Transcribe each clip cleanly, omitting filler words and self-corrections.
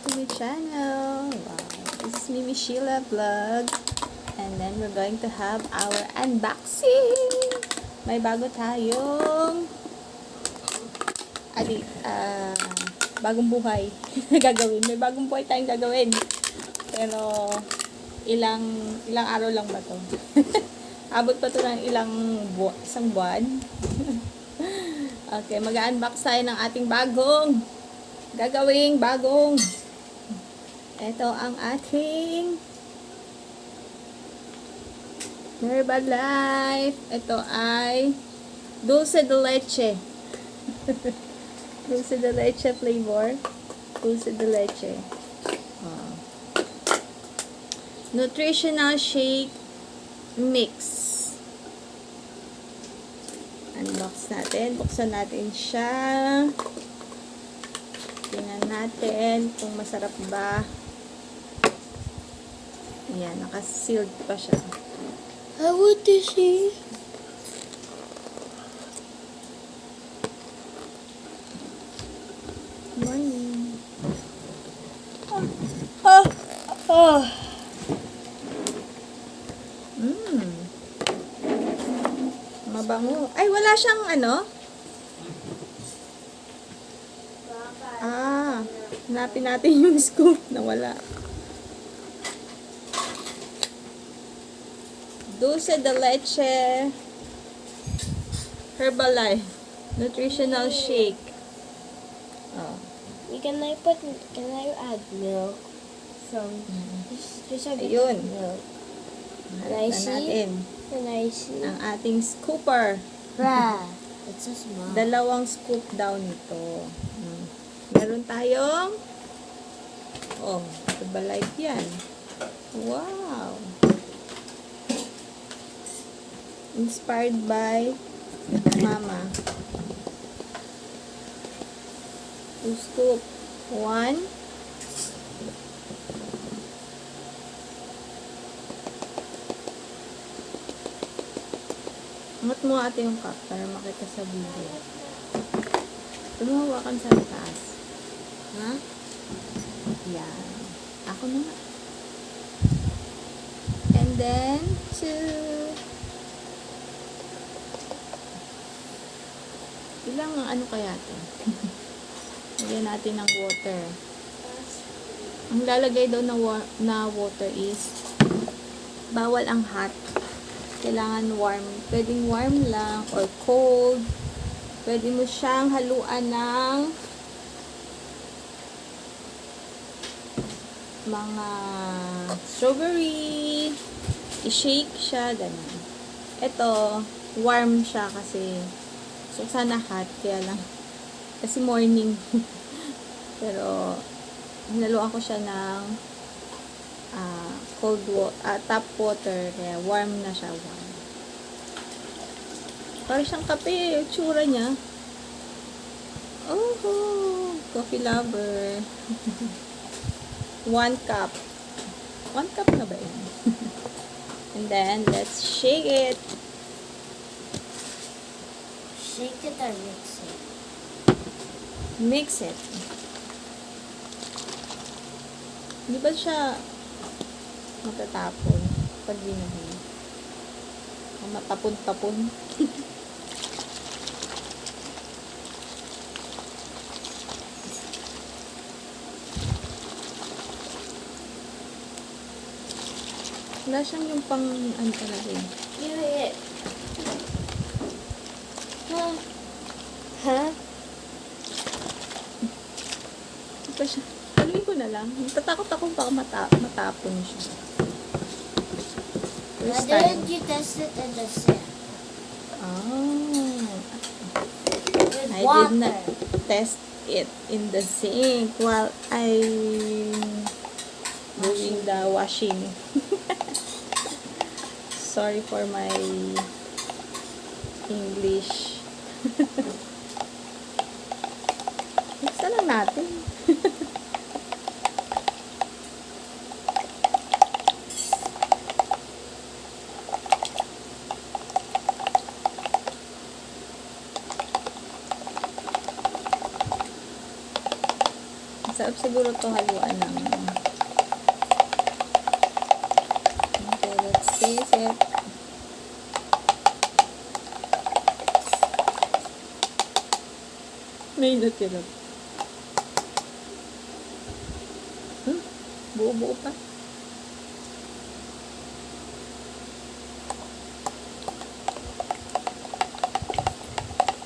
to my channel. Wow. This is Mimi Sheila Vlog. And then we're going to have our unboxing. May bago tayong bagong buhay gagawin. May bagong buhay tayong gagawin. Pero ilang araw lang ba to? Abot pa to ng isang buwan. Okay, mag-unbox tayo ng ating bagong ito ang ating Herbalife. Ito ay Dulce de Leche. Dulce de Leche flavor. Dulce de Leche. Nutritional shake mix. Unbox natin. Buksan natin siya. Tingnan natin kung masarap ba. Ayan, naka-sealed pa siya. I want to see. Morning. Mabango. Ay, wala siyang hanapin natin yung scoop na wala. Dulce de Leche Herbalife Nutritional Shake. Can I add milk? Just a bit Ayun. of milk. Can I see? ang ating scooper. Bruh. It's so small. 2 scoop daw nito. Meron tayong Herbalife yan. Wow. Inspired by Mama. 2 scoop. 1. Angat mo ate yung cup para makita sa video. Tumuhawakan sa taas. Huh? Yan. Ako na nga. And then, 2. Ilang kaya ito? Lagyan natin ng water. Ang lalagay daw na water is bawal ang hot. Kailangan warm. Pwedeng warm lang or cold. Pwede mo siyang haluan ng mga strawberry. I-shake siya. Ganun. Ito, warm siya kasi so, sana hot. Kaya lang. Kasi morning. Pero, hinaluan ko siya ng tap water. Kaya warm na siya. Warm. Parang siyang kape. Yung tsura niya. Oh, coffee lover. 1 cup. 1 cup na ba yun? And then, let's shake it. Shake it or mix it? Mix it. Hindi ba siya matatapon pag ginahin? Matapon-tapon. Wala siyang yung pang talaga yun. Yeah. Huh? Hindi pa siya. Haluin ko na lang. Tatakot ako baka matapon siya. Why First time. didn't you test it in the sink? With I water. did not test it in the sink while I'm doing the washing. Sorry for my English. Buksan lang natin. Masarap siguro to haluan ng... Okay, let's taste it. May natira. Buo-buo pa.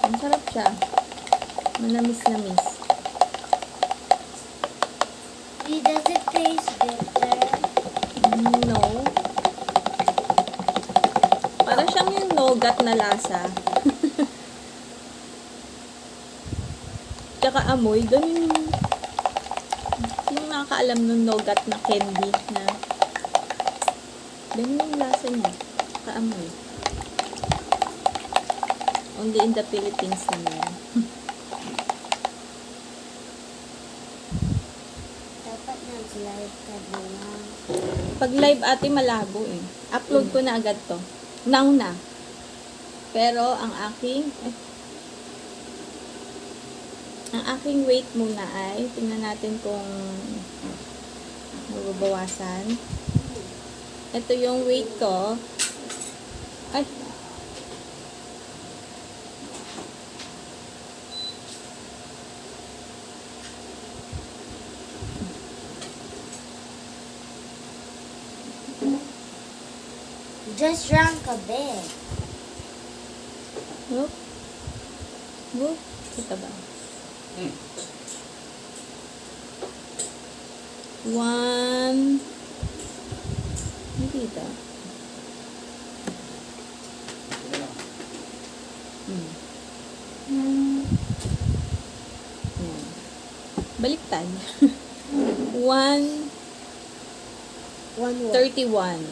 Ang sarap siya. Manamis-namis. Does it taste bitter? No. Para siyang yung nougat na lasa. Tsaka amoy. Doon yung nakakaalam ng nougat na candy na ganun yung lasa niya. Tsaka amoy. Only in the Philippines na yan. Dapat nag-live ka lang. Pag live ate malabo eh. Upload ko na agad to. Now na. Pero ang aking weight muna ay tingnan natin kung mababawasan. Ito yung weight ko. Ay. Just drank a bit. Whoop. Whoop. Kita ba? One. Hindi ito. Yan. Baliktad. 131.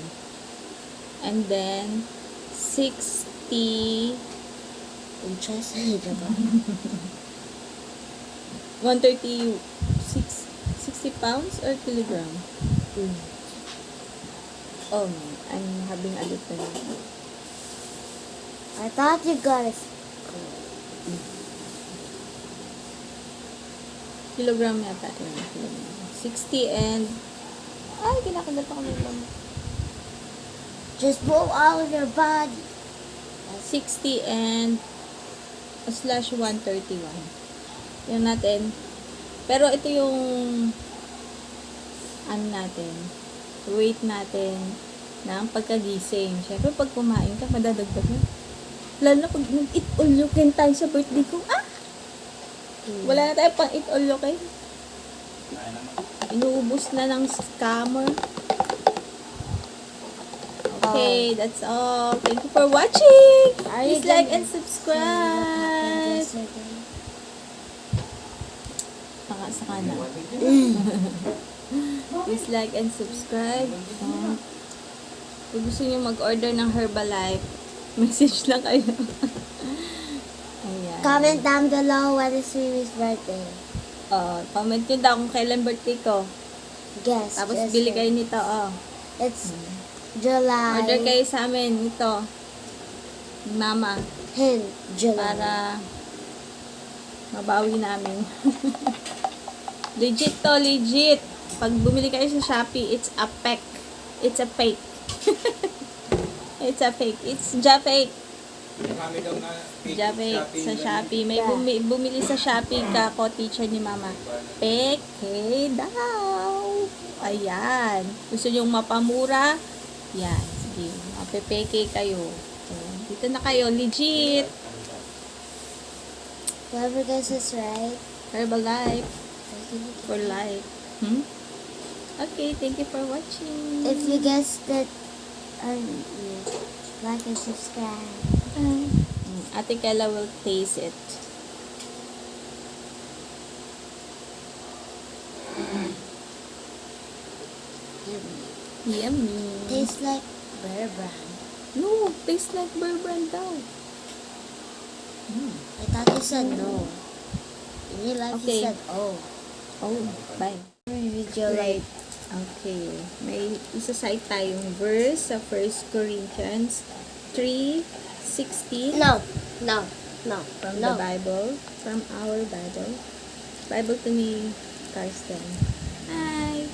And then 60. Interesting, diba? 136 60 pounds or kilogram? Oh no, I'm having a little. I thought you got it. Kilogram yata yun. 60 and... Ay, kinakagat ako ng lamok. Just move all of your body. 60 and /131. Yan natin. Pero ito yung ano natin, weight natin ng pagkagising. Siyempre, pag kumain ka, madadagdag na. Lalo na pag nag-eat all you can tayo sa birthday ko. Wala na tayo pang eat all you can. Inuubos na ng scammer. Okay, that's all. Thank you for watching. Please like and subscribe. Sa kanan. Please like and subscribe. Kung gusto nyo mag-order ng Herbalife, message lang kayo. Ayan. Comment down below when is Mimi's birthday. Comment nyo daw kung kailan birthday ko. Guess. Tapos just bili guess. kayo nito, It's July. Order kayo sa amin ito. Mama. July. Para mabawi namin. Legit to, legit. Pag bumili kayo sa Shopee, it's a fake. It's a fake. It's a fake. It's ja-fake. Marami daw na Ja-fake sa Shopee. May bumili sa Shopee ka ko, teacher ni Mama. Peke daw. Ayan. Gusto nyo mapamura? Yan. Sige. Mapepeke kayo. So, dito na kayo. Legit. Whoever guess is right. Herbalife. For life. Okay, thank you for watching. If you guessed that, like and subscribe. Ate Kela will taste it. Yummy. Tastes like Bear Brand. No, tastes like Bear Brand daw. I thought you said no. In your life Okay. you said oh. Oh, bye. Video like Okay. May isa-cite tayong verse sa 1 Corinthians 3:16 no. from the Bible, from our Bible. Bible to me Karsten. Hi!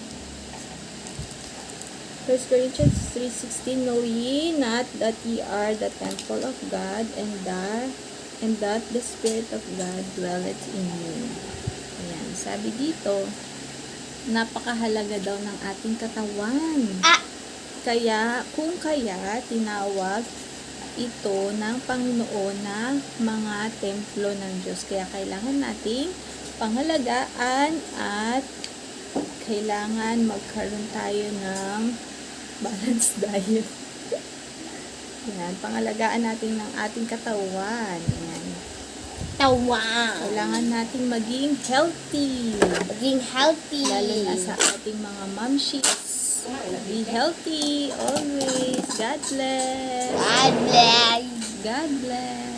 1 Corinthians 3:16, know ye not that ye are the temple of God, and that the Spirit of God dwelleth in you. Ayan, sabi dito, napakahalaga daw ng ating katawan. Kaya tinawag ito ng Panginoon na mga templo ng Diyos. Kaya kailangan nating pangalagaan at kailangan magkaroon tayo ng balanced diet. Yan, pangalagaan natin ng ating katawan. Yan. Tawa. Kailangan nating maging healthy. Being healthy. Lalo na sa ating mga momshies. Be healthy always. God bless. God bless. God bless.